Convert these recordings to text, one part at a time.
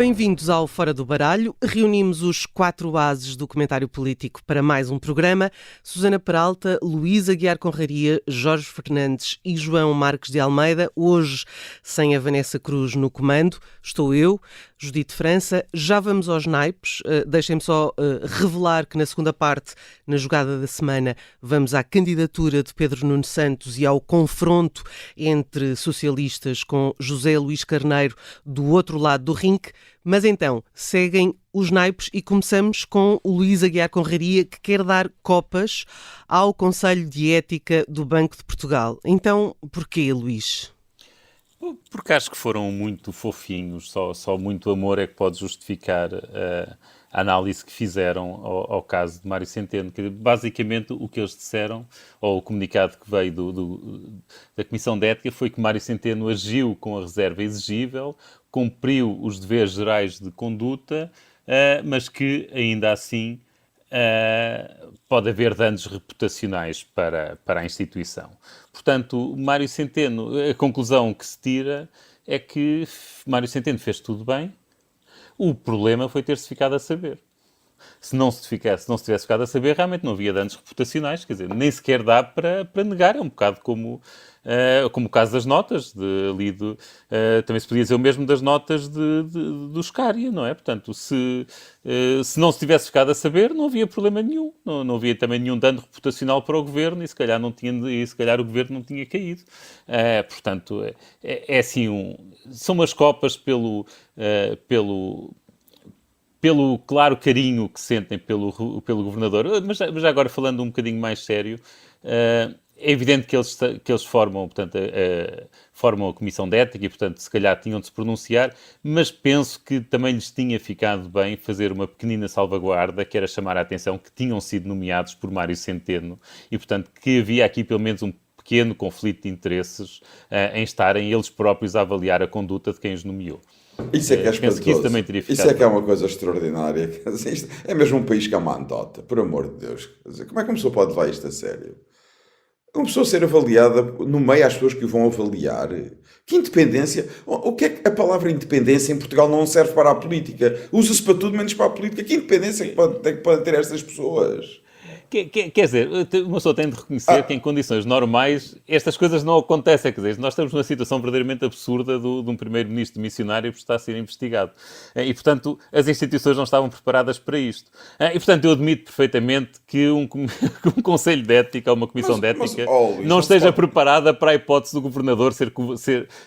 Bem-vindos ao Fora do Baralho. Reunimos os 4 ases do comentário político para mais um programa. Susana Peralta, Luís Aguiar Conraria, Jorge Fernandes e João Marques de Almeida. Hoje, sem a Vanessa Cruz no comando, estou eu, Judite França. Já vamos aos naipes. Deixem-me só revelar que na segunda parte, na jogada da semana, vamos à candidatura de Pedro Nuno Santos e ao confronto entre socialistas com José Luís Carneiro do outro lado do rinque. Mas então, seguem os naipes e começamos com o Luís Aguiar Conraria, que quer dar copas ao Conselho de Ética do Banco de Portugal. Então, porquê, Luís? Porque acho que foram muito fofinhos, só muito amor é que pode justificar a análise que fizeram ao caso de Mário Centeno, que basicamente o que eles disseram, ou o comunicado que veio da Comissão de Ética, foi que Mário Centeno agiu com a reserva exigível, cumpriu os deveres gerais de conduta, mas que ainda assim pode haver danos reputacionais para a instituição. Portanto, Mário Centeno, a conclusão que se tira é que Mário Centeno fez tudo bem, o problema foi ter-se ficado a saber. Se não se tivesse ficado a saber, realmente não havia danos reputacionais, quer dizer, nem sequer dá para negar, é um bocado como o caso das notas, também se podia dizer o mesmo das notas do Scária, não é? Portanto, se não se tivesse ficado a saber, não havia problema nenhum, não havia também nenhum dano reputacional para o Governo e se calhar o Governo não tinha caído. Portanto, é assim, são umas copas pelo claro carinho que sentem pelo Governador. Mas já agora, falando um bocadinho mais sério, é evidente que eles formam, portanto, formam a Comissão de Ética e, portanto, se calhar tinham de se pronunciar, mas penso que também lhes tinha ficado bem fazer uma pequenina salvaguarda, que era chamar a atenção que tinham sido nomeados por Mário Centeno e, portanto, que havia aqui pelo menos um pequeno conflito de interesses em estarem eles próprios a avaliar a conduta de quem os nomeou. Isso é que é espantoso. Que isso também teria ficado. Isso é que é uma coisa extraordinária. Isto é mesmo um país que é uma andota, por amor de Deus. Quer dizer, como é que uma pessoa pode levar isto a sério? Uma pessoa ser avaliada no meio às pessoas que o vão avaliar. Que independência? O que é que a palavra independência em Portugal não serve para a política? Usa-se para tudo menos para a política. Que independência que podem ter estas pessoas? Quer dizer, uma pessoa tem de reconhecer que em condições normais estas coisas não acontecem. Quer dizer, nós estamos numa situação verdadeiramente absurda de um primeiro-ministro missionário que está a ser investigado. E, portanto, as instituições não estavam preparadas para isto. E, portanto, eu admito perfeitamente que um Conselho de Ética, uma Comissão de Ética, não esteja preparada para a hipótese do Governador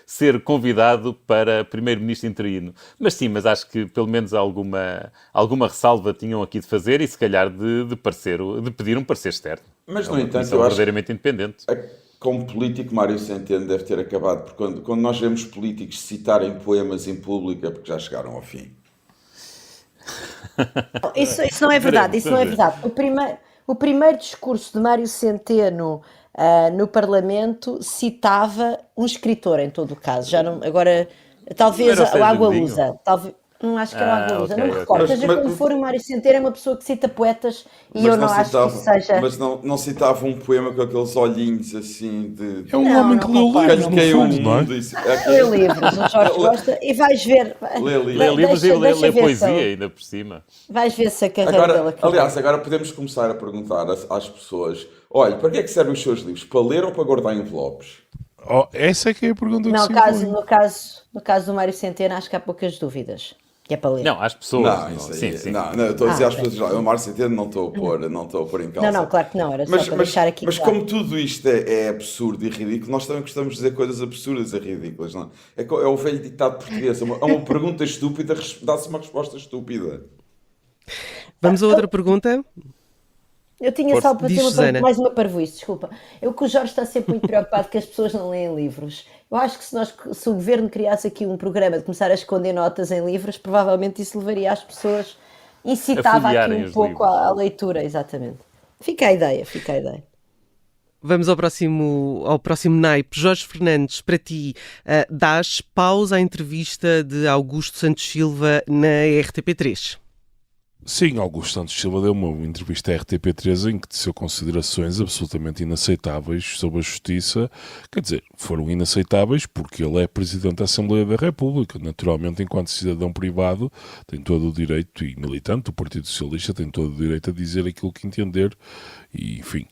ser convidado para primeiro-ministro interino. Mas acho que pelo menos alguma ressalva tinham aqui de fazer e, se calhar, de pedir um parecer externo. Mas, no entanto, eu acho verdadeiramente independente. Como político, Mário Centeno deve ter acabado, porque quando nós vemos políticos citarem poemas em público é porque já chegaram ao fim. Isso não é verdade, isso não é verdade. O primeiro discurso de Mário Centeno no Parlamento citava um escritor, em todo o caso. Já não, agora, talvez o Agualusa, talvez... Não acho que era o Agualusa, não me recordo. Seja como for, o Mário Centeno é uma pessoa que cita poetas e eu não acho que isso seja... Mas não citava um poema com aqueles olhinhos assim de... É um homem que leu livros, no fundo, não é? Lê livros, o Jorge gosta, e vais ver... Lê livros e lê poesia ainda por cima. Vais ver se a carreira dele aqui... Aliás, agora podemos começar a perguntar às pessoas: olha, para que é que servem os seus livros? Para ler ou para guardar envelopes? Essa é que é a pergunta que se impõe. No caso do Mário Centeno, acho que há poucas dúvidas. Que é para ler. Não, às pessoas. Sim. Não, estou a dizer às pessoas. O Mário Centeno não estou a pôr em causa. Não, claro que não. Era só para deixar aqui. Mas como tudo isto é absurdo e ridículo, nós também gostamos de dizer coisas absurdas e ridículas, não é? É o velho ditado português. A uma pergunta estúpida dá-se uma resposta estúpida. Vamos a outra pergunta. Eu tinha só para ter mais uma parvoíce, desculpa. Que o Jorge está sempre muito preocupado que as pessoas não leem livros. Eu acho que se o Governo criasse aqui um programa de começar a esconder notas em livros, provavelmente isso levaria as pessoas, incitava aqui um pouco à leitura, exatamente. Fica a ideia. Vamos ao próximo naipe. Jorge Fernandes, para ti, dás pausa à entrevista de Augusto Santos Silva na RTP3? Sim, Augusto Santos Silva deu uma entrevista à RTP3 em que teceu considerações absolutamente inaceitáveis sobre a justiça. Quer dizer, foram inaceitáveis porque ele é Presidente da Assembleia da República. Naturalmente, enquanto cidadão privado, tem todo o direito, e militante do Partido Socialista, tem todo o direito a dizer aquilo que entender. E, enfim,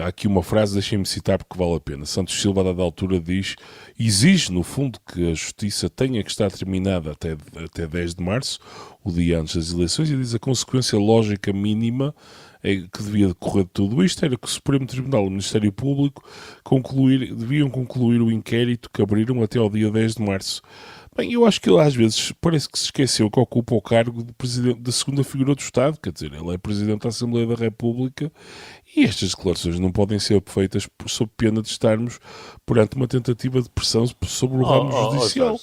há aqui uma frase, deixem-me citar porque vale a pena. Santos Silva, a dada altura, exige, no fundo, que a justiça tenha que estar terminada até 10 de março, o dia antes das eleições, e diz a consequência lógica mínima que devia decorrer de tudo isto era que o Supremo Tribunal e o Ministério Público deviam concluir o inquérito que abriram até ao dia 10 de março. Bem, eu acho que ele às vezes parece que se esqueceu que ocupa o cargo de presidente da segunda figura do Estado, quer dizer, ele é Presidente da Assembleia da República e estas declarações não podem ser feitas sob pena de estarmos perante uma tentativa de pressão sobre o ramo judicial.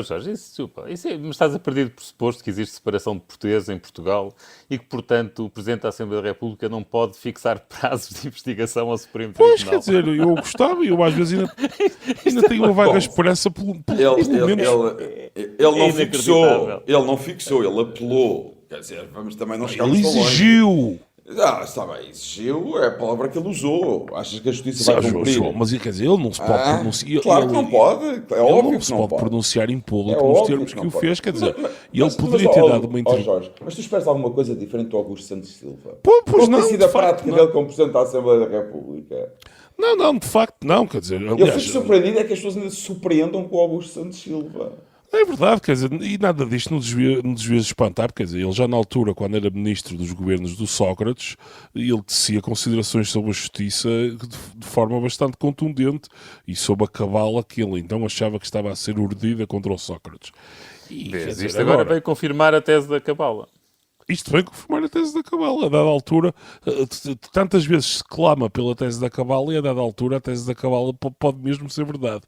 Jorge, mas estás a perder de pressuposto que existe separação de portugueses em Portugal e que, portanto, o Presidente da Assembleia da República não pode fixar prazos de investigação ao Supremo Tribunal. Pois, quer dizer, eu gostava e eu às vezes ainda tenho uma vaga esperança pelo menos... Ele não fixou, ele apelou. Quer dizer, vamos também não chegar Ele exigiu. Está bem, exigiu, é a palavra que ele usou. Achas que a justiça vai cumprir? Mas quer dizer, ele não se pode pronunciar. Claro que não pode, é óbvio não que se não pode pronunciar em público É nos óbvio termos que que o não fez, pode. quer dizer, ele poderia ter dado uma entrevista. Jorge, mas tu esperas alguma coisa diferente do Augusto Santos Silva? Pois Qual não, tem sido de a facto, prática não. dele como Presidente da Assembleia da República? Não, de facto não, quer dizer... Eu Aliás, fico surpreendido é que as pessoas ainda se surpreendam com o Augusto Santos Silva. é verdade, quer dizer, e nada disto nos devia espantar, quer dizer, ele já na altura, quando era ministro dos governos do Sócrates, ele tecia considerações sobre a justiça de forma bastante contundente e sobre a cabala que ele então achava que estava a ser urdida contra o Sócrates. E, quer dizer, isto agora veio confirmar a tese da cabala. Isto vem confirmar a tese da cabala. A dada altura, tantas vezes se clama pela tese da cabala e a dada altura a tese da cabala pode mesmo ser verdade.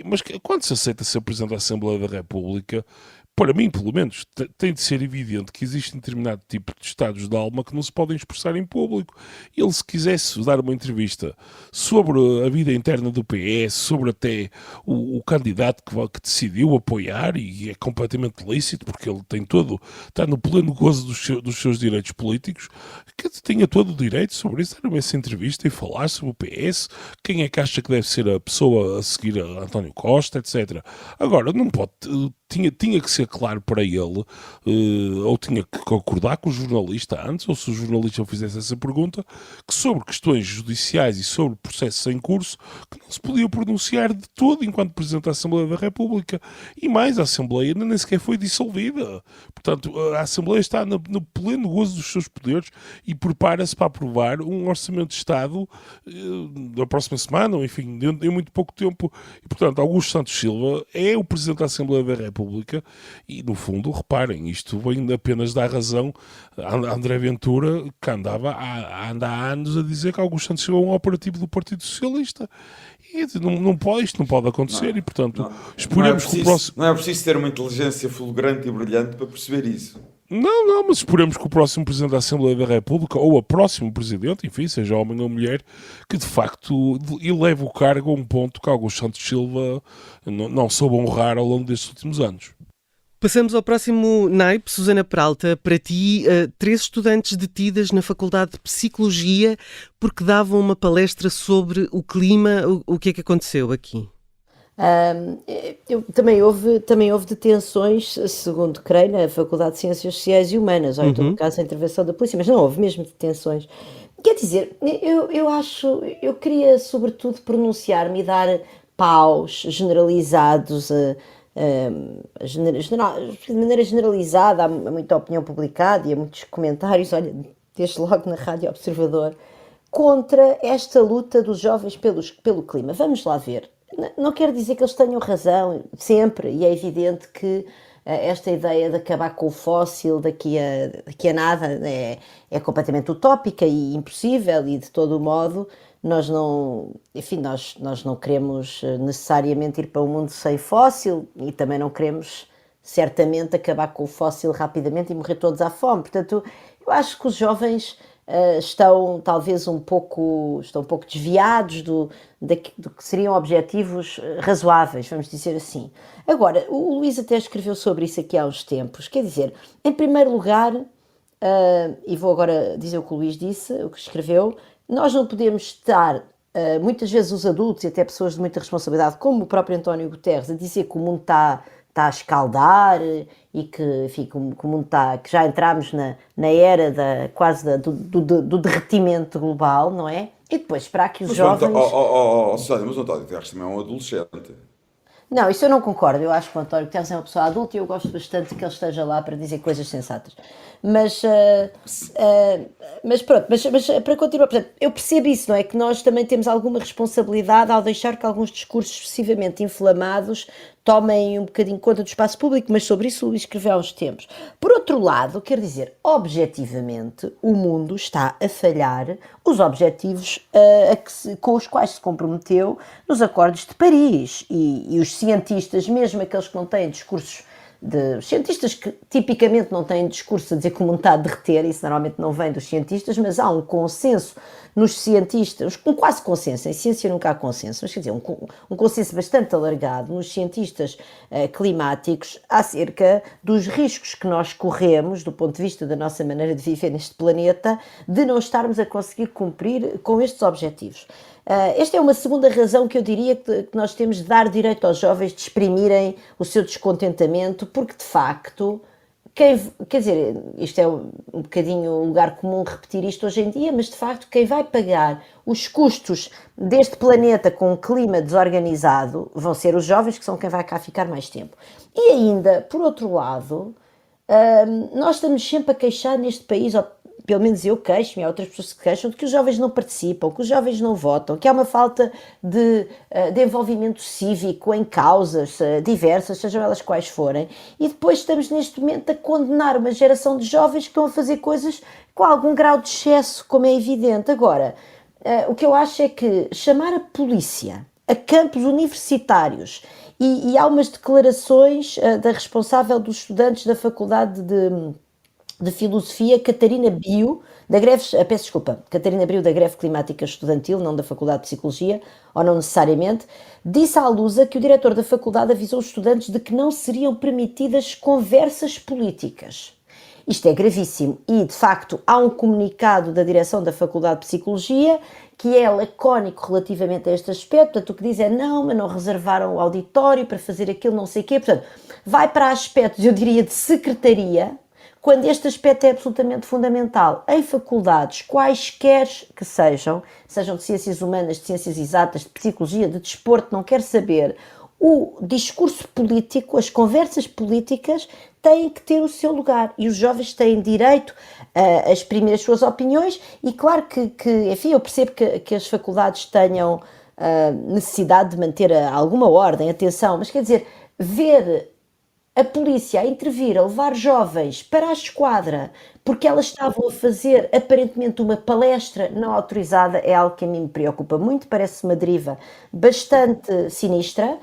Mas quando se aceita ser Presidente da Assembleia da República, para mim, pelo menos, tem de ser evidente que existe um determinado tipo de estados de alma que não se podem expressar em público. Ele, se quisesse dar uma entrevista sobre a vida interna do PS, sobre até o candidato que decidiu apoiar, e é completamente lícito, porque ele está no pleno gozo dos seus direitos políticos, que tinha todo o direito sobre isso, dar essa entrevista e falar sobre o PS, quem é que acha que deve ser a pessoa a seguir a António Costa, etc. Agora, não pode... Tinha que ser claro para ele, ou tinha que concordar com o jornalista antes, ou se o jornalista fizesse essa pergunta, que sobre questões judiciais e sobre processos em curso, que não se podia pronunciar de todo enquanto Presidente da Assembleia da República. E mais, a Assembleia ainda nem sequer foi dissolvida. Portanto, a Assembleia está no pleno gozo dos seus poderes e prepara-se para aprovar um orçamento de Estado da próxima semana, ou enfim, em muito pouco tempo. E, portanto, Augusto Santos Silva é o Presidente da Assembleia da República e, no fundo, reparem, isto vem apenas dar razão a André Ventura, que anda há anos a dizer que Augusto Santos Silva é um operativo do Partido Socialista. E isto não pode acontecer e, portanto, esperemos que o próximo... Não é preciso ter uma inteligência fulgurante e brilhante para perceber isso. Não, mas esperemos que o próximo Presidente da Assembleia da República, ou a próximo Presidente, enfim, seja homem ou mulher, que de facto eleve o cargo a um ponto que Augusto Santos Silva não soube honrar ao longo destes últimos anos. Passamos ao próximo naipe, Susana Peralta. Para ti, 3 estudantes detidas na Faculdade de Psicologia porque davam uma palestra sobre o clima. O que é que aconteceu aqui? Também houve detenções, segundo creio, na Faculdade de Ciências Sociais e Humanas, ou em todo caso a intervenção da polícia, mas não houve mesmo detenções. Quer dizer, eu queria sobretudo pronunciar-me e dar paus generalizados, de maneira generalizada, há muita opinião publicada e há muitos comentários, olha, desde logo na Rádio Observador, contra esta luta dos jovens pelo clima. Vamos lá ver. Não quero dizer que eles tenham razão, sempre, e é evidente que esta ideia de acabar com o fóssil daqui a nada é completamente utópica e impossível, e de todo o modo nós não queremos necessariamente ir para um mundo sem fóssil e também não queremos certamente acabar com o fóssil rapidamente e morrer todos à fome. Portanto, eu acho que os jovens estão talvez estão um pouco desviados do que seriam objetivos razoáveis, vamos dizer assim. Agora, o Luís até escreveu sobre isso aqui há uns tempos, quer dizer, em primeiro lugar, e vou agora dizer o que o Luís disse, o que escreveu, nós não podemos estar, muitas vezes os adultos e até pessoas de muita responsabilidade, como o próprio António Guterres, a dizer que o mundo está a escaldar e que, enfim, que o mundo que já entramos na era do derretimento global, não é? E depois esperar que os jovens... Susana, mas o António Guterres também é um adolescente. Não, isso eu não concordo. Eu acho que o António Guterres é uma pessoa adulta e eu gosto bastante que ele esteja lá para dizer coisas sensatas. Mas pronto, mas para continuar, portanto, eu percebo isso, não é? Que nós também temos alguma responsabilidade ao deixar que alguns discursos excessivamente inflamados tomem um bocadinho conta do espaço público, mas sobre isso o Luís escreveu há uns tempos. Por outro lado, quer dizer, objetivamente, o mundo está a falhar os objetivos com os quais se comprometeu nos acordos de Paris. E os cientistas, mesmo aqueles que não têm discursos os cientistas que tipicamente não têm discurso a dizer que o mundo está a derreter, isso normalmente não vem dos cientistas, mas há um consenso nos cientistas, um quase consenso, em ciência nunca há consenso, mas quer dizer, um consenso bastante alargado nos cientistas climáticos acerca dos riscos que nós corremos, do ponto de vista da nossa maneira de viver neste planeta, de não estarmos a conseguir cumprir com estes objetivos. Esta é uma segunda razão que eu diria que nós temos de dar direito aos jovens de exprimirem o seu descontentamento, porque de facto, quer dizer, isto é um bocadinho um lugar comum repetir isto hoje em dia, mas de facto quem vai pagar os custos deste planeta com um clima desorganizado vão ser os jovens, que são quem vai cá ficar mais tempo. E ainda, por outro lado, nós estamos sempre a queixar neste país, pelo menos eu queixo-me, há outras pessoas que queixam, de que os jovens não participam, que os jovens não votam, que há uma falta de envolvimento cívico em causas diversas, sejam elas quais forem, e depois estamos neste momento a condenar uma geração de jovens que estão a fazer coisas com algum grau de excesso, como é evidente. Agora, o que eu acho é que chamar a polícia a campos universitários, e há umas declarações da responsável dos estudantes da Faculdade de Filosofia, Catarina Bio, Catarina Bio da greve climática estudantil, não da Faculdade de Psicologia, ou não necessariamente, disse à Lusa que o diretor da faculdade avisou os estudantes de que não seriam permitidas conversas políticas. Isto é gravíssimo e, de facto, há um comunicado da direção da Faculdade de Psicologia que é lacónico relativamente a este aspecto, portanto o que diz é não, mas não reservaram o auditório para fazer aquilo, não sei o quê, portanto vai para aspectos, eu diria, de secretaria, quando este aspecto é absolutamente fundamental em faculdades, quaisquer que sejam de ciências humanas, de ciências exatas, de psicologia, de desporto, não quero saber, o discurso político, as conversas políticas têm que ter o seu lugar e os jovens têm direito a exprimir as suas opiniões e claro que enfim, eu percebo que as faculdades tenham necessidade de manter alguma ordem, atenção, mas quer dizer, ver a polícia a intervir, a levar jovens para a esquadra, porque elas estavam a fazer aparentemente uma palestra não autorizada, é algo que a mim me preocupa muito, parece uma deriva bastante sinistra.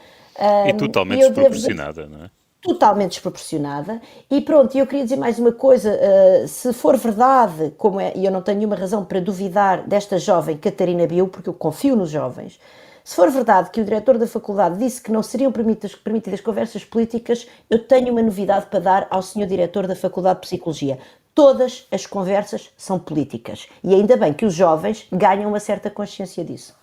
E totalmente desproporcionada, não é? Totalmente desproporcionada. E pronto, eu queria dizer mais uma coisa, se for verdade, como é, e eu não tenho nenhuma razão para duvidar desta jovem Catarina Bio, porque eu confio nos jovens, se for verdade que o diretor da faculdade disse que não seriam permitidas conversas políticas, eu tenho uma novidade para dar ao senhor diretor da Faculdade de Psicologia. Todas as conversas são políticas. E ainda bem que os jovens ganham uma certa consciência disso.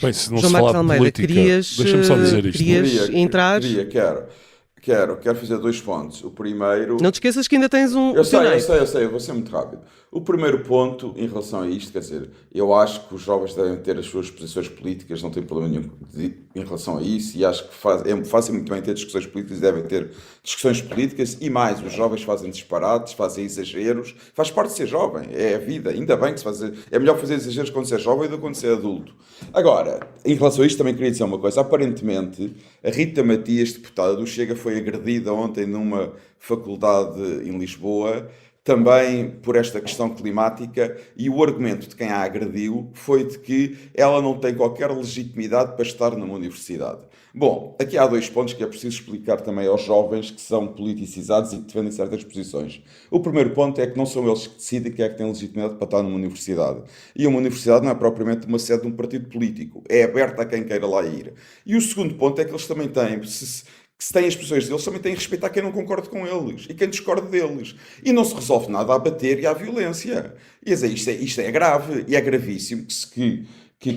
Bem, se não João se Marcos falar de Almeida, política, querias, deixa-me só dizer isto. entrar? Quero fazer 2 pontos. O primeiro... Não te esqueças que ainda tens um Eu sei, pioneiro. eu vou ser muito rápido. O primeiro ponto em relação a isto, quer dizer, eu acho que os jovens devem ter as suas posições políticas, não tenho problema nenhum em relação a isso, e acho que fazem muito bem ter discussões políticas e devem ter discussões políticas, e mais, os jovens fazem disparates, fazem exageros, faz parte de ser jovem, é a vida, ainda bem que se faz, é melhor fazer exageros quando se é jovem do que quando se é adulto. Agora, em relação a isto também queria dizer uma coisa, aparentemente a Rita Matias, deputada do Chega, foi agredida ontem numa faculdade em Lisboa, também por esta questão climática, e o argumento de quem a agrediu foi de que ela não tem qualquer legitimidade para estar numa universidade. Bom, aqui há 2 pontos que é preciso explicar também aos jovens que são politicizados e que defendem certas posições. O primeiro ponto é que não são eles que decidem quem é que tem legitimidade para estar numa universidade. E uma universidade não é propriamente uma sede de um partido político, é aberta a quem queira lá ir. E o segundo ponto é que eles também têm, se têm as posições deles, também têm que respeitar quem não concorda com eles e quem discorda deles. E não se resolve nada a bater e à violência. E isto é grave e é gravíssimo que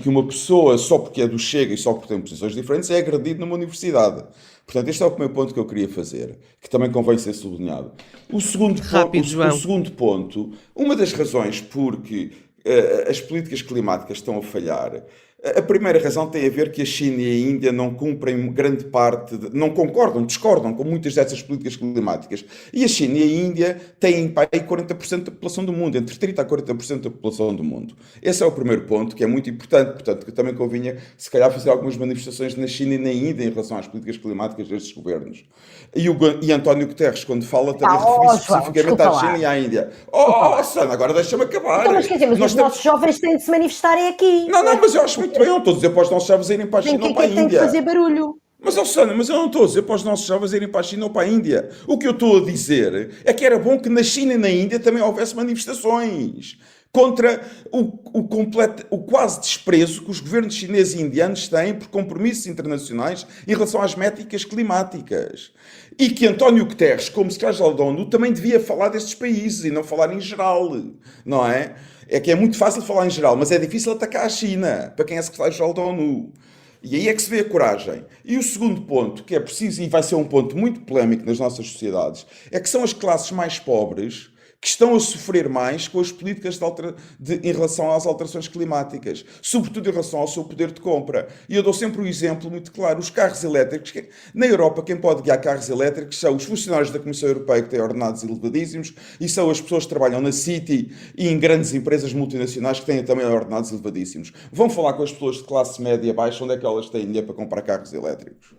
uma pessoa, só porque é do Chega e só porque tem posições diferentes, é agredida numa universidade. Portanto, este é o primeiro ponto que eu queria fazer, que também convém ser sublinhado. O segundo ponto, uma das razões porque as políticas climáticas estão a falhar, a primeira razão tem a ver que a China e a Índia não cumprem grande parte, não concordam, discordam com muitas dessas políticas climáticas. E a China e a Índia têm para aí 40% da população do mundo, entre 30% a 40% da população do mundo. Esse é o primeiro ponto, que é muito importante, portanto, que também convinha, se calhar, fazer algumas manifestações na China e na Índia em relação às políticas climáticas destes governos. E António Guterres, quando fala, também refere-se especificamente à China e à Índia. Sana, agora deixa-me acabar. Então, mas quer dizer, mas os nossos jovens têm de se manifestarem aqui. Não, mas eu acho muito bem, eu não estou a dizer para os nossos jovens irem para a China ou para a Índia. Tem que fazer barulho. Mas eu não estou a dizer para os nossos jovens irem para a China ou para a Índia. O que eu estou a dizer é que era bom que na China e na Índia também houvesse manifestações contra o quase desprezo que os governos chineses e indianos têm por compromissos internacionais em relação às métricas climáticas. E que António Guterres, como secretário-geral da ONU, também devia falar destes países e não falar em geral, não é? É que é muito fácil falar em geral, mas é difícil atacar a China, para quem é secretário-geral da ONU. E aí é que se vê a coragem. E o segundo ponto, que é preciso, e vai ser um ponto muito polémico nas nossas sociedades, é que são as classes mais pobres que estão a sofrer mais com as políticas em relação às alterações climáticas, sobretudo em relação ao seu poder de compra. E eu dou sempre um exemplo muito claro: os carros elétricos. Na Europa, quem pode guiar carros elétricos são os funcionários da Comissão Europeia, que têm ordenados elevadíssimos, e são as pessoas que trabalham na City e em grandes empresas multinacionais que têm também ordenados elevadíssimos. Vão falar com as pessoas de classe média baixa onde é que elas têm dinheiro para comprar carros elétricos.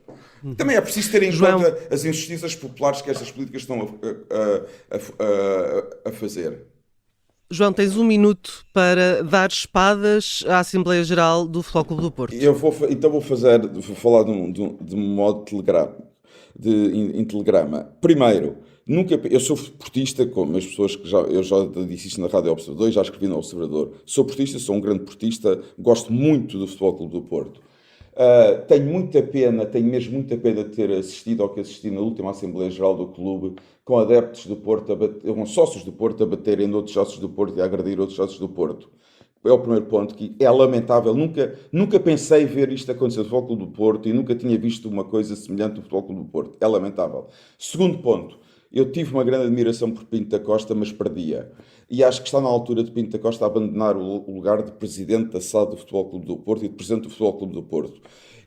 Também é preciso ter em conta as injustiças populares que estas políticas estão a fazer. João, tens 1 minuto para dar espadas à Assembleia Geral do Futebol Clube do Porto. Vou falar de um modo em telegrama. Primeiro, eu sou portista, como as pessoas que eu já disse isto na Rádio Observador e já escrevi no Observador. Sou portista, sou um grande portista, gosto muito do Futebol Clube do Porto. Tenho mesmo muita pena de ter assistido ao que assisti na última Assembleia Geral do Clube, com adeptos do Porto, com sócios do Porto a baterem noutros sócios do Porto e a agredir outros sócios do Porto. É o primeiro ponto, que é lamentável. Nunca pensei ver isto acontecer no Futebol Clube do Porto e nunca tinha visto uma coisa semelhante no Futebol Clube do Porto. É lamentável. Segundo ponto, eu tive uma grande admiração por Pinto da Costa, mas perdia. E acho que está na altura de Pinto da Costa abandonar o lugar de presidente da SAD do Futebol Clube do Porto e de presidente do Futebol Clube do Porto.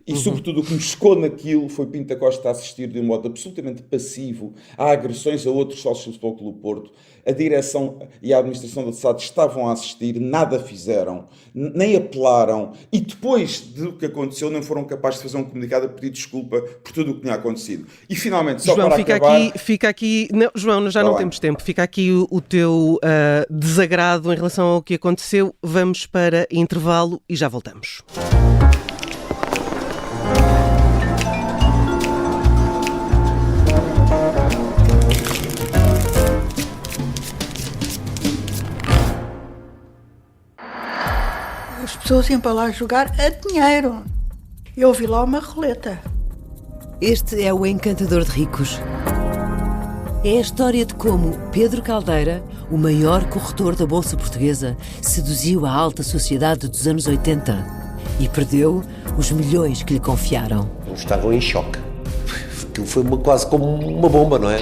E, sobretudo, o que me chocou naquilo foi Pinto da Costa a assistir de um modo absolutamente passivo a agressões a outros sócios do Futebol Clube do Porto. A direção e a administração da SAD estavam a assistir, nada fizeram, nem apelaram, e depois do que aconteceu não foram capazes de fazer um comunicado a pedir desculpa por tudo o que tinha acontecido. E, finalmente, só João, para acabar... Fica aqui... Não, João, já não temos tempo. Fica aqui o teu desagrado em relação ao que aconteceu. Vamos para intervalo e já voltamos. As pessoas iam para lá jogar a dinheiro. Eu vi lá uma roleta. Este é o Encantador de Ricos. É a história de como Pedro Caldeira, o maior corretor da Bolsa Portuguesa, seduziu a alta sociedade dos anos 80 e perdeu os milhões que lhe confiaram. Eles estavam em choque. Aquilo foi quase como uma bomba, não é?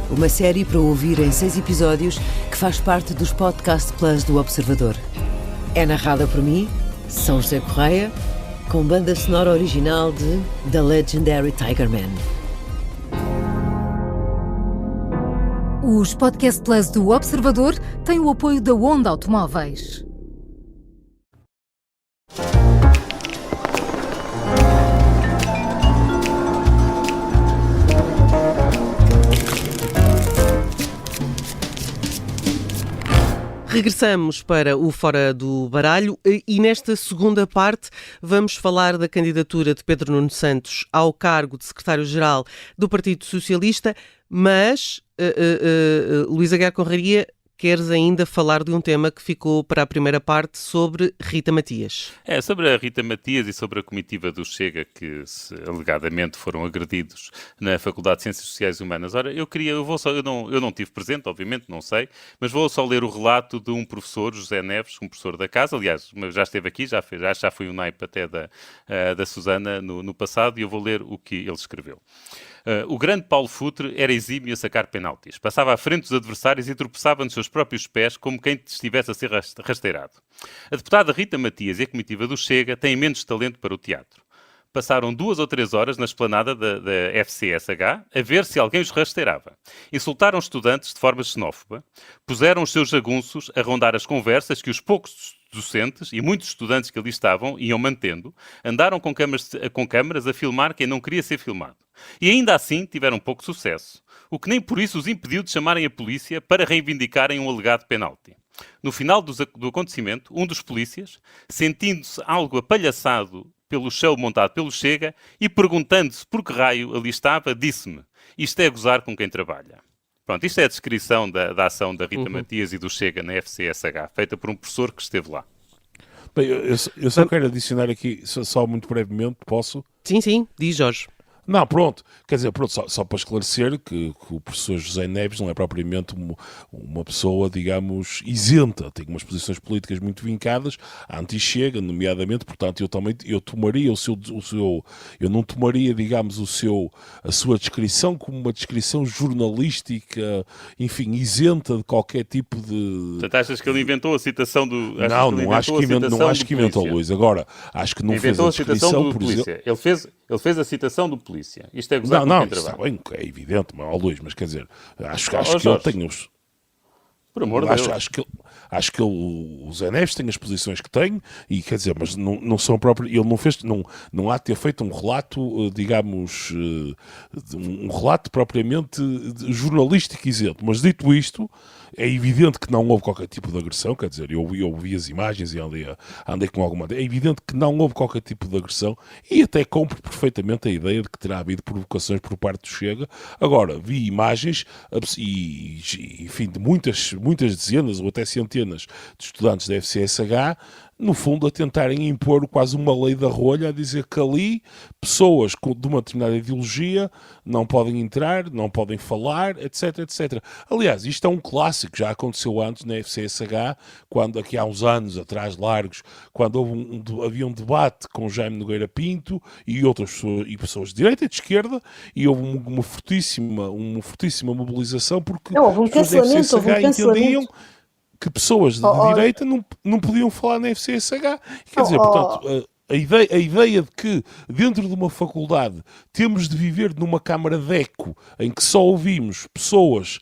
Uma série para ouvir em 6 episódios que faz parte dos Podcast Plus do Observador. É narrada por mim, São José Correia, com banda sonora original de The Legendary Tiger Man. Os Podcast Plus do Observador têm o apoio da Onda Automóveis. Regressamos para o Fora do Baralho e nesta segunda parte vamos falar da candidatura de Pedro Nuno Santos ao cargo de secretário-geral do Partido Socialista, mas, Luís Aguiar Conraria, queres ainda falar de um tema que ficou para a primeira parte sobre Rita Matias. Sobre a Rita Matias e sobre a comitiva do Chega que alegadamente foram agredidos na Faculdade de Ciências Sociais e Humanas. Ora, eu não estive presente, obviamente, não sei, mas vou só ler o relato de um professor, José Neves, um professor da casa, aliás, já esteve aqui, já foi um naipe até da Susana no passado, e eu vou ler o que ele escreveu. O grande Paulo Futre era exímio a sacar penaltis. Passava à frente dos adversários e tropeçava nos seus próprios pés como quem estivesse a ser rasteirado. A deputada Rita Matias e a comitiva do Chega têm menos talento para o teatro. Passaram 2 ou 3 horas na esplanada da FCSH a ver se alguém os rasteirava. Insultaram estudantes de forma xenófoba, puseram os seus jagunços a rondar as conversas que os poucos docentes e muitos estudantes que ali estavam iam mantendo, andaram com câmaras a filmar quem não queria ser filmado. E ainda assim tiveram pouco sucesso, o que nem por isso os impediu de chamarem a polícia para reivindicarem um alegado penalti. No final do acontecimento, um dos polícias, sentindo-se algo apalhaçado pelo show montado pelo Chega e perguntando-se por que raio ali estava, disse-me: isto é gozar com quem trabalha. Pronto, isto é a descrição da ação da Rita Matias e do Chega na FCSH, feita por um professor que esteve lá. Bem, eu só quero adicionar aqui, só muito brevemente, posso? Sim, diz Jorge. Não, pronto. Quer dizer, pronto, só para esclarecer que o professor José Neves não é propriamente uma pessoa, digamos, isenta. Tem umas posições políticas muito vincadas, anti-Chega, nomeadamente, portanto, eu tomaria eu não tomaria, digamos, a sua descrição como uma descrição jornalística, enfim, isenta de qualquer tipo de... Portanto, achas que ele inventou a citação do... Não acho que inventou, Luís. Agora, acho que não fez a descrição, por exemplo... Ele fez a citação do polícia. Isto é gozar com quem trabalha. Está bem, é evidente, Luís, mas quer dizer, acho que ele tem os... Por amor de Deus. Acho que o Zé Neves tem as posições que tem e, quer dizer, mas não são próprios... Ele não fez... Não há de ter feito um relato, digamos, um relato propriamente jornalístico isento. Mas, dito isto, é evidente que não houve qualquer tipo de agressão, quer dizer, eu vi as imagens e andei com alguma... É evidente que não houve qualquer tipo de agressão e até compro perfeitamente a ideia de que terá havido provocações por parte do Chega. Agora, vi imagens e enfim, de muitas dezenas ou até centenas de estudantes da FCSH, no fundo, a tentarem impor quase uma lei da rolha, a dizer que ali pessoas de uma determinada ideologia não podem entrar, não podem falar, etc, etc. Aliás, isto é um clássico, já aconteceu antes na FCSH, quando aqui há uns anos atrás, largos, quando havia um debate com Jaime Nogueira Pinto e outras pessoas de direita e de esquerda, e houve uma fortíssima mobilização, porque houve um cancelamento, entendiam que pessoas de direita não podiam falar na FCSH. Quer dizer, portanto, a ideia de que dentro de uma faculdade temos de viver numa câmara de eco em que só ouvimos pessoas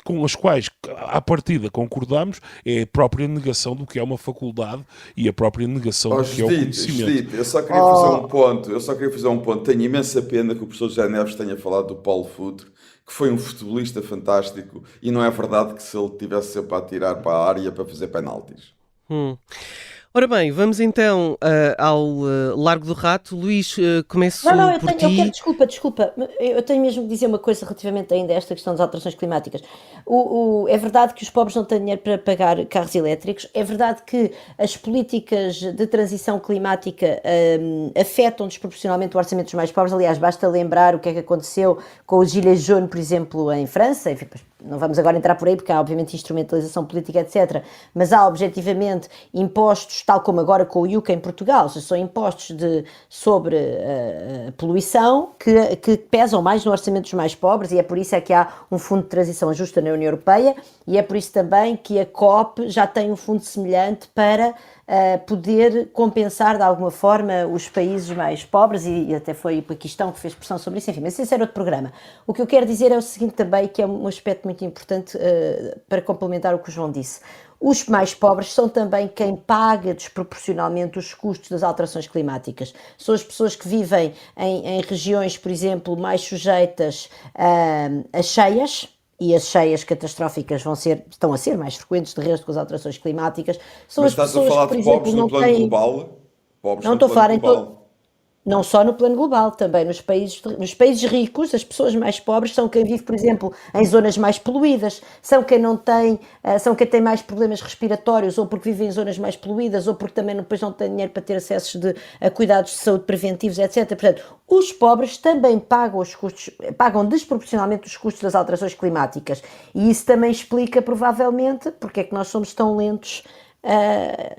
com as quais à partida concordamos é a própria negação do que é uma faculdade e a própria negação do que é o conhecimento. Eu só queria fazer um ponto. Tenho imensa pena que o professor José Neves tenha falado do Paulo Futre, que foi um futebolista fantástico, e não é verdade que se ele tivesse sempre a atirar para a área para fazer penaltis. Ora bem, vamos então ao Largo do Rato. Luís, começo por ti. Eu quero, desculpa, eu tenho mesmo de dizer uma coisa relativamente ainda a esta questão das alterações climáticas. É verdade que os pobres não têm dinheiro para pagar carros elétricos, é verdade que as políticas de transição climática afetam desproporcionalmente o orçamento dos mais pobres. Aliás, basta lembrar o que é que aconteceu com os Gilets jaunes, por exemplo, em França. Enfim, não vamos agora entrar por aí porque há obviamente instrumentalização política, etc. Mas há objetivamente impostos, tal como agora com o IUC em Portugal, ou seja, são impostos sobre a poluição que pesam mais no orçamento dos mais pobres, e é por isso é que há um fundo de transição justa na União Europeia, e é por isso também que a COP já tem um fundo semelhante para poder compensar de alguma forma os países mais pobres, e até foi o Paquistão que fez pressão sobre isso, enfim, mas esse era outro programa. O que eu quero dizer é o seguinte também, que é um aspecto muito importante para complementar o que o João disse. Os mais pobres são também quem paga desproporcionalmente os custos das alterações climáticas. São as pessoas que vivem em regiões, por exemplo, mais sujeitas a cheias, e as cheias catastróficas estão a ser mais frequentes, de resto, com as alterações climáticas, são Mas as estás a pessoas falar que, por de pobres exemplo, no não plano têm. global? Pobres Não no estou a plano falar global. não só no plano global, também nos países ricos, as pessoas mais pobres são quem vive, por exemplo, em zonas mais poluídas, são quem não tem, são quem tem mais problemas respiratórios, ou porque vive em zonas mais poluídas, ou porque também depois não tem dinheiro para ter acesso a cuidados de saúde preventivos, etc. Portanto, os pobres também pagam desproporcionalmente os custos das alterações climáticas. E isso também explica, provavelmente, porque é que nós somos tão lentos.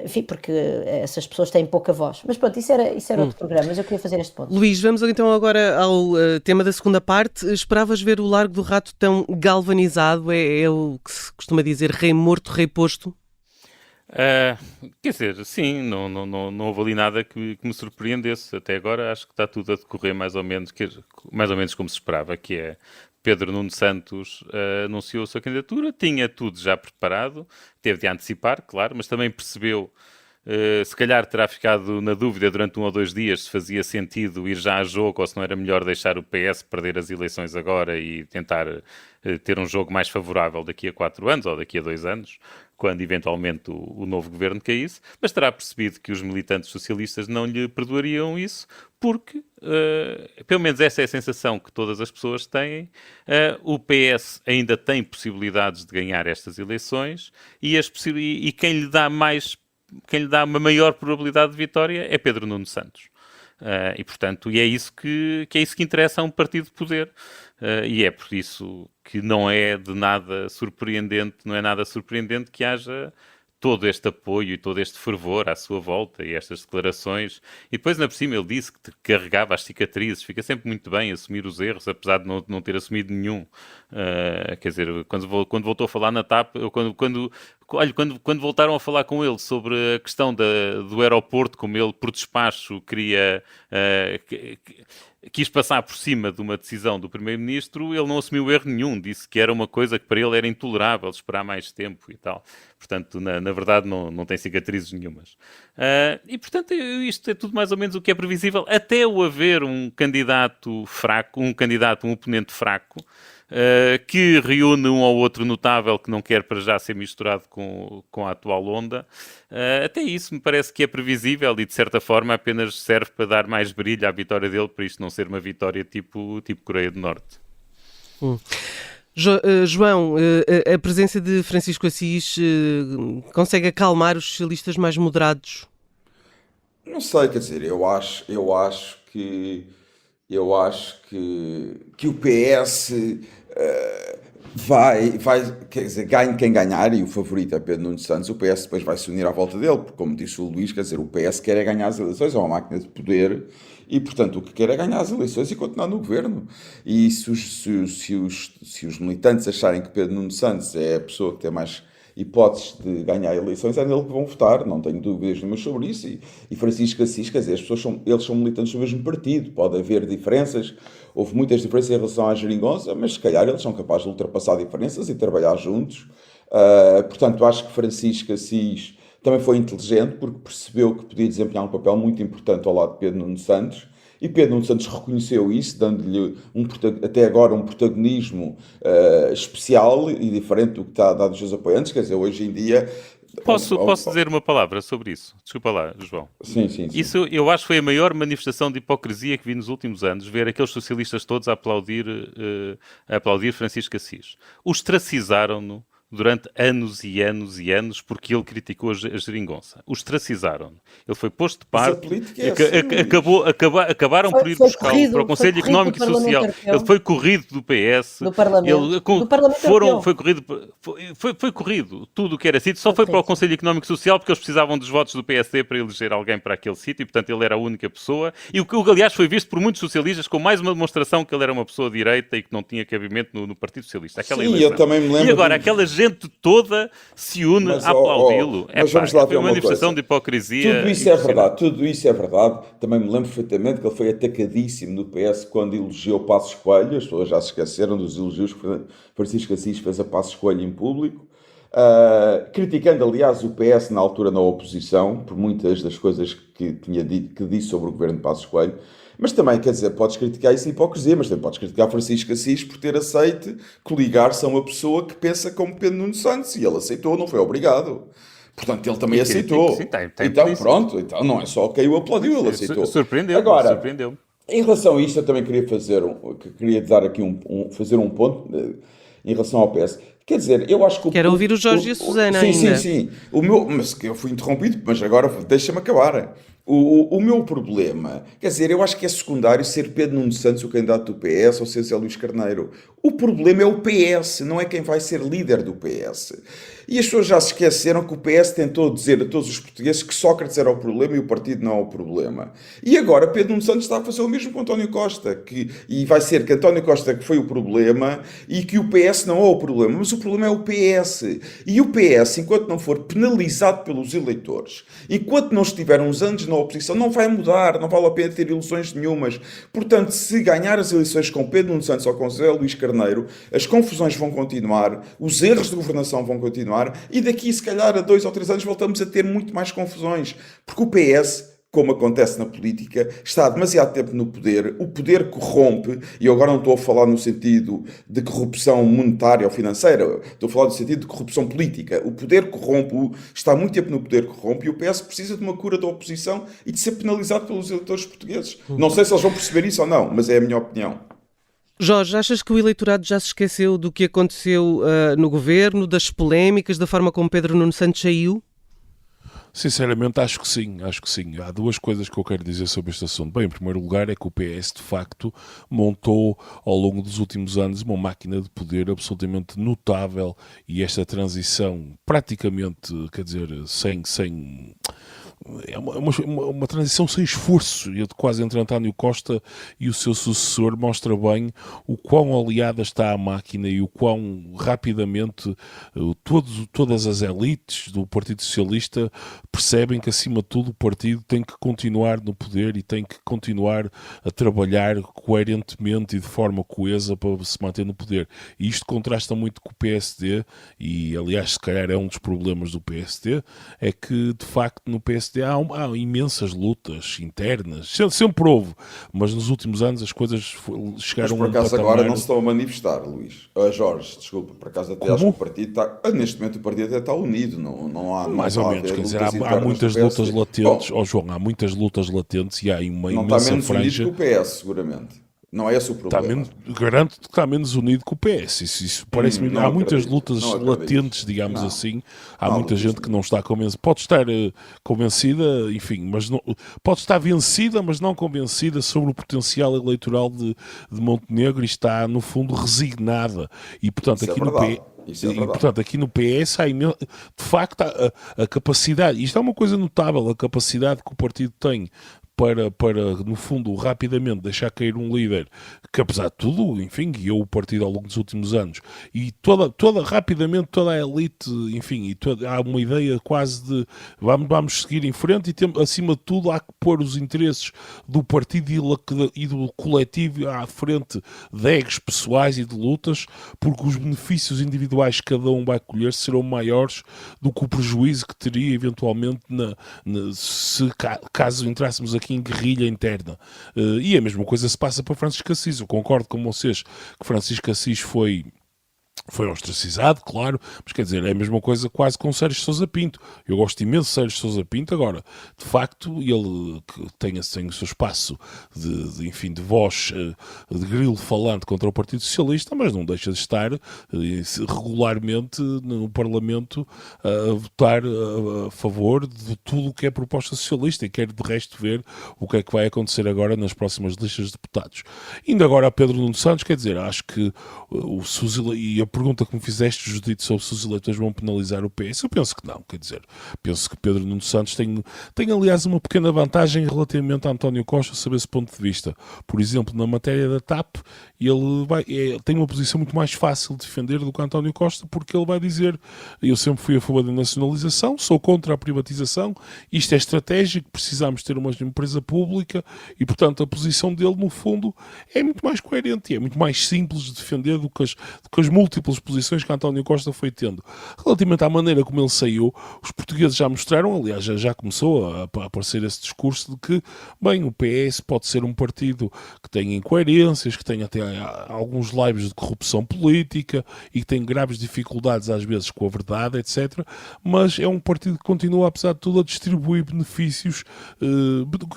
Enfim, porque essas pessoas têm pouca voz. Mas pronto, isso era outro programa, mas eu queria fazer este ponto. Luís, vamos então agora ao tema da segunda parte. Esperavas ver o Largo do Rato tão galvanizado? É o que se costuma dizer, rei morto, rei posto? Quer dizer, sim, não houve ali nada que me surpreendesse. Até agora acho que está tudo a decorrer mais ou menos como se esperava, que é Pedro Nuno Santos anunciou a sua candidatura, tinha tudo já preparado, teve de antecipar, claro, mas também percebeu, se calhar terá ficado na dúvida durante 1 ou 2 dias se fazia sentido ir já a jogo ou se não era melhor deixar o PS perder as eleições agora e tentar ter um jogo mais favorável daqui a 4 anos ou daqui a 2 anos, quando eventualmente o novo governo caísse, mas terá percebido que os militantes socialistas não lhe perdoariam isso, porque, pelo menos essa é a sensação que todas as pessoas têm, o PS ainda tem possibilidades de ganhar estas eleições e quem lhe dá uma maior probabilidade de vitória é Pedro Nuno Santos. E, portanto, é isso que interessa a um partido de poder. E é por isso que não é nada surpreendente que haja todo este apoio e todo este fervor à sua volta e estas declarações. E depois, ainda por cima, ele disse que carregava as cicatrizes. Fica sempre muito bem assumir os erros, apesar de não ter assumido nenhum. Quer dizer, quando voltou a falar na TAP, quando voltaram a falar com ele sobre a questão do aeroporto, como ele, por despacho, quis passar por cima de uma decisão do Primeiro-Ministro, ele não assumiu erro nenhum, disse que era uma coisa que para ele era intolerável esperar mais tempo e tal. Portanto, na verdade, não tem cicatrizes nenhumas. E, portanto, isto é tudo mais ou menos o que é previsível, até o haver um candidato fraco, um oponente fraco, que reúne um ou outro notável que não quer para já ser misturado com a atual onda. Até isso me parece que é previsível e, de certa forma, apenas serve para dar mais brilho à vitória dele, para isto não ser uma vitória tipo Coreia do Norte. João, a presença de Francisco Assis consegue acalmar os socialistas mais moderados? Não sei, quer dizer, eu acho que o PS vai, quer dizer, ganhe quem ganhar, e o favorito é Pedro Nuno Santos. O PS depois vai se unir à volta dele, porque, como disse o Luís, quer dizer, o PS quer é ganhar as eleições, é uma máquina de poder, e, portanto, o que quer é ganhar as eleições e continuar no governo. E se os militantes acharem que Pedro Nuno Santos é a pessoa que tem mais hipóteses de ganhar eleições, é nele que vão votar, não tenho dúvidas nenhuma sobre isso. E Francisco Assis, quer dizer, eles são militantes do mesmo partido, pode haver diferenças, houve muitas diferenças em relação à geringonça, mas se calhar eles são capazes de ultrapassar diferenças e trabalhar juntos. Portanto, acho que Francisco Assis também foi inteligente, porque percebeu que podia desempenhar um papel muito importante ao lado de Pedro Nuno Santos, e Pedro Nuno Santos reconheceu isso, dando-lhe até agora um protagonismo especial e diferente do que está a dar dos seus apoiantes. Quer dizer, hoje em dia... Posso dizer uma palavra sobre isso? Desculpa lá, João. Sim. Isso eu acho que foi a maior manifestação de hipocrisia que vi nos últimos anos, ver aqueles socialistas todos a aplaudir Francisco Assis. Ostracizaram-no durante anos e anos e anos porque ele criticou a geringonça. Ostracizaram-no. Ele foi posto de parte, acabaram por ir buscá-lo para o Conselho Económico e Social. Ele foi corrido do PS. Do Parlamento. Do Parlamento foi corrido. Tudo o que era sítio só foi para o Conselho Económico e Social porque eles precisavam dos votos do PSD para eleger alguém para aquele sítio e, portanto, ele era a única pessoa. E o que, aliás, foi visto por muitos socialistas como mais uma demonstração que ele era uma pessoa de direita e que não tinha cabimento no Partido Socialista. Aquela eleição. Eu também me lembro. E agora, aquela gente toda se une a aplaudi-lo. Mas vamos lá ver uma manifestação de hipocrisia. Tudo isso é verdade. Também me lembro perfeitamente que ele foi atacadíssimo no PS quando elogiou Passos Coelho. As pessoas já se esqueceram dos elogios que Francisco Assis fez a Passos Coelho em público. Criticando, aliás, o PS na altura na oposição, por muitas das coisas que disse sobre o governo de Passos Coelho. Mas também, quer dizer, podes criticar isso em hipocrisia, mas também podes criticar Francisco Assis por ter aceito coligar-se a uma pessoa que pensa como Pedro Nuno Santos, e ele aceitou, não foi obrigado. Portanto, ele também aceitou. Sim, então, pronto, então não é só quem o aplaudiu, ele aceitou. Surpreendeu-me. Agora, surpreendeu-me. em relação a isto, eu também queria dar aqui fazer um ponto em relação ao PS. Quer dizer, eu acho que... Quero ouvir o Jorge e a Susana sim, ainda. Sim. Mas eu fui interrompido, mas agora deixa-me acabar. O meu problema, quer dizer, eu acho que é secundário ser Pedro Nuno Santos o candidato do PS ou ser Zé Luís Carneiro. O problema é o PS, não é quem vai ser líder do PS. E as pessoas já se esqueceram que o PS tentou dizer a todos os portugueses que Sócrates era o problema e o partido não é o problema. E agora Pedro Nuno Santos está a fazer o mesmo com António Costa, e vai ser que António Costa que foi o problema e que o PS não é o problema, mas o problema é o PS. E o PS, enquanto não for penalizado pelos eleitores, enquanto não estiver uns anos na oposição, não vai mudar, não vale a pena ter ilusões nenhumas. Portanto, se ganhar as eleições com Pedro Nuno Santos ou com José Luís Carneiro, as confusões vão continuar, os erros de governação vão continuar, e daqui, se calhar, a 2 ou 3 anos voltamos a ter muito mais confusões. Porque o PS, como acontece na política, está há demasiado tempo no poder, o poder corrompe, e eu agora não estou a falar no sentido de corrupção monetária ou financeira, estou a falar no sentido de corrupção política. O poder corrompe, está há muito tempo no poder corrompe, e o PS precisa de uma cura da oposição e de ser penalizado pelos eleitores portugueses. Não sei se eles vão perceber isso ou não, mas é a minha opinião. Jorge, achas que o eleitorado já se esqueceu do que aconteceu no governo, das polémicas, da forma como Pedro Nuno Santos saiu? Sinceramente, acho que sim. Há duas coisas que eu quero dizer sobre este assunto. Bem, em primeiro lugar, é que o PS, de facto, montou ao longo dos últimos anos uma máquina de poder absolutamente notável, e esta transição praticamente, quer dizer, sem é uma transição sem esforço, e quase entre António Costa e o seu sucessor mostra bem o quão aliada está a máquina e o quão rapidamente todas as elites do Partido Socialista percebem que, acima de tudo, o partido tem que continuar no poder e tem que continuar a trabalhar coerentemente e de forma coesa para se manter no poder. E isto contrasta muito com o PSD, e aliás, se calhar é um dos problemas do PSD, é que de facto no PSD há imensas lutas internas, sempre houve, mas nos últimos anos as coisas chegaram a um patamar... Mas por acaso agora não se estão a manifestar, Luís. Jorge, desculpa, por acaso até acho que o partido está... Neste momento o partido até está unido, não há... Mais ou menos, quer dizer, há muitas lutas latentes, João, há muitas lutas latentes e há uma não imensa franja... Não está menos unido que o PS, seguramente. Não é esse o problema. Garanto que está menos unido que o PS. Isso parece-me. Há muitas lutas latentes, digamos assim. Há muita gente que não está convencida. Pode estar convencida, enfim, mas não, pode estar vencida, mas não convencida sobre o potencial eleitoral de Montenegro, e está, no fundo, resignada. E, portanto, isso aqui portanto, aqui no PS há, de facto, a capacidade. Isto é uma coisa notável, a capacidade que o partido tem para, no fundo, rapidamente deixar cair um líder que, apesar de tudo, enfim, guiou o partido ao longo dos últimos anos, e rapidamente toda a elite, enfim, há uma ideia quase de vamos seguir em frente, e acima de tudo há que pôr os interesses do partido e do coletivo à frente de egos pessoais e de lutas, porque os benefícios individuais que cada um vai colher serão maiores do que o prejuízo que teria eventualmente caso entrássemos aqui em guerrilha interna. E a mesma coisa se passa para Francisco Assis. Eu concordo com vocês que Francisco Assis foi ostracizado, claro, mas quer dizer, é a mesma coisa quase com Sérgio Sousa Pinto. Eu gosto imenso de Sérgio Sousa Pinto. Agora, de facto, ele que tem o seu espaço de voz, de grilo falante contra o Partido Socialista, mas não deixa de estar regularmente no Parlamento a votar a favor de tudo o que é proposta socialista, e quero de resto ver o que é que vai acontecer agora nas próximas listas de deputados. Indo agora a Pedro Nuno Santos, quer dizer, acho que e a pergunta que me fizeste, Judite, sobre se os eleitores vão penalizar o PS, eu penso que não, quer dizer, penso que Pedro Nuno Santos tem aliás uma pequena vantagem relativamente a António Costa sob esse ponto de vista. Por exemplo, na matéria da TAP, E ele tem uma posição muito mais fácil de defender do que António Costa, porque ele vai dizer: eu sempre fui a favor da nacionalização, sou contra a privatização, isto é estratégico, precisamos ter uma empresa pública, e portanto a posição dele no fundo é muito mais coerente, é muito mais simples de defender do que as múltiplas posições que António Costa foi tendo. Relativamente à maneira como ele saiu, os portugueses já mostraram, aliás já começou a aparecer esse discurso de que, bem, o PS pode ser um partido que tem incoerências, que tem até alguns laivos de corrupção política e que tem graves dificuldades às vezes com a verdade, etc. Mas é um partido que continua, apesar de tudo, a distribuir benefícios.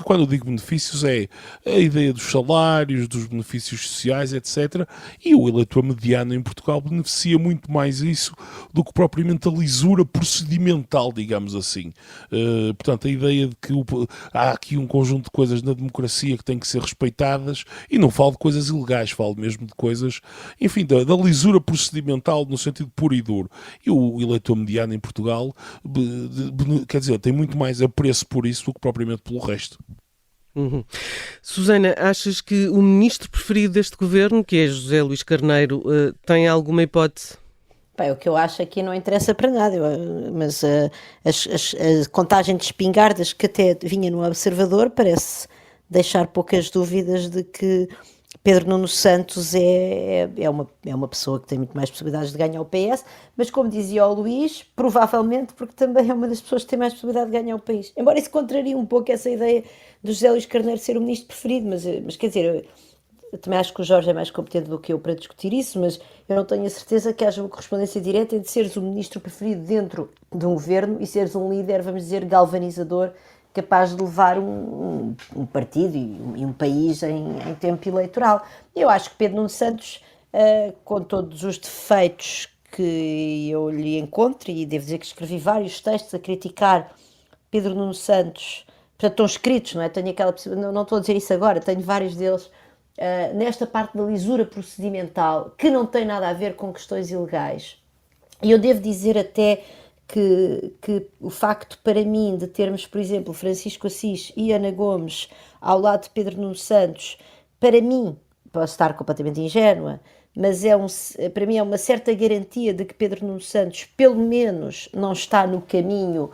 Quando eu digo benefícios é a ideia dos salários, dos benefícios sociais, etc. E o eleitor mediano em Portugal beneficia muito mais isso do que propriamente a lisura procedimental, digamos assim. Portanto, a ideia de que há aqui um conjunto de coisas na democracia que têm que ser respeitadas, e não falo de coisas ilegais, falo mesmo de coisas, enfim, da lisura procedimental no sentido puro e duro. E o eleitor mediano em Portugal, quer dizer, tem muito mais apreço por isso do que propriamente pelo resto. Uhum. Susana, achas que o ministro preferido deste governo, que é José Luís Carneiro, tem alguma hipótese? Bem, o que eu acho aqui não interessa para nada, mas a contagem de espingardas que até vinha no Observador parece deixar poucas dúvidas de que Pedro Nuno Santos é uma pessoa que tem muito mais possibilidades de ganhar o PS, mas como dizia o Luís, provavelmente porque também é uma das pessoas que tem mais possibilidade de ganhar o país. Embora isso contraria um pouco essa ideia do José Luís Carneiro ser o ministro preferido, mas quer dizer, eu também acho que o Jorge é mais competente do que eu para discutir isso, mas eu não tenho a certeza que haja uma correspondência direta entre seres o ministro preferido dentro de um governo e seres um líder, vamos dizer, galvanizador, capaz de levar um partido e um país em tempo eleitoral. Eu acho que Pedro Nuno Santos, com todos os defeitos que eu lhe encontro, e devo dizer que escrevi vários textos a criticar Pedro Nuno Santos, portanto estão escritos, não é? Tenho aquela possibilidade, não estou a dizer isso agora, tenho vários deles, nesta parte da lisura procedimental, que não tem nada a ver com questões ilegais. E eu devo dizer até que o facto para mim de termos, por exemplo, Francisco Assis e Ana Gomes ao lado de Pedro Nuno Santos, para mim, posso estar completamente ingênua, mas para mim é uma certa garantia de que Pedro Nuno Santos pelo menos não está no caminho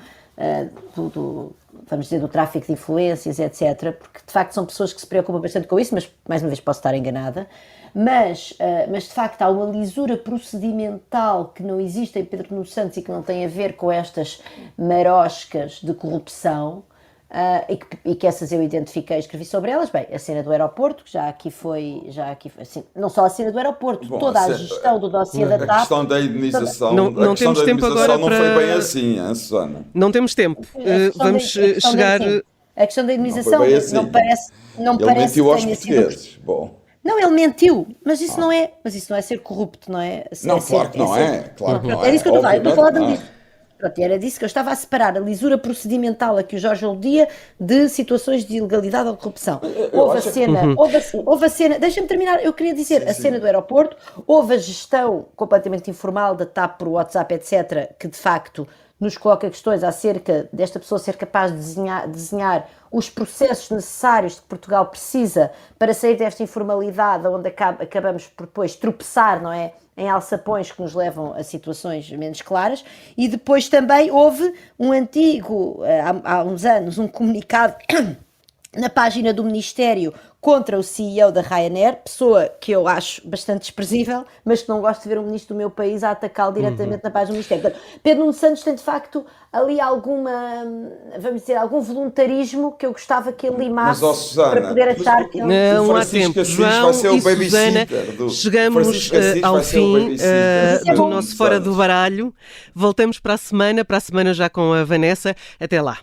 vamos dizer, do tráfico de influências, etc., porque de facto são pessoas que se preocupam bastante com isso, mas mais uma vez posso estar enganada, mas de facto há uma lisura procedimental que não existe em Pedro Nuno Santos e que não tem a ver com estas maroscas de corrupção, e que essas eu identifiquei e escrevi sobre elas. Bem, a cena do aeroporto, que já aqui foi assim, não só a cena do aeroporto, toda a gestão do dossiê da TAP. A questão da indenização, não temos tempo agora não foi bem assim, hein, Susana? Não temos tempo. Vamos chegar... A questão da indenização assim. não parece Ele mentiu aos portugueses. Bom. Não, ele mentiu, mas isso não é ser corrupto, não é? Não, claro que não é. Claro que não é. Era isso que eu estou a falar disso. Pronto, era disso que eu estava a separar a lisura procedimental a que o Jorge aludia de situações de ilegalidade ou corrupção. Houve a cena, deixa-me terminar, eu queria dizer, a cena do aeroporto, houve a gestão completamente informal da TAP por WhatsApp, etc., que de facto nos coloca questões acerca desta pessoa ser capaz de desenhar os processos necessários que Portugal precisa para sair desta informalidade onde acabamos por depois tropeçar, não é? Em alçapões que nos levam a situações menos claras. E depois também houve há uns anos, um comunicado na página do Ministério contra o CEO da Ryanair, pessoa que eu acho bastante desprezível, mas que não gosto de ver um ministro do meu país a atacá-lo diretamente na página do Ministério. Portanto, Pedro Nuno Santos tem de facto ali algum voluntarismo que eu gostava que ele limasse para poder achar que ele... Não há tempo. João e Susana, chegamos ao fim do nosso Fora do Baralho. Voltamos para a semana já com a Vanessa. Até lá.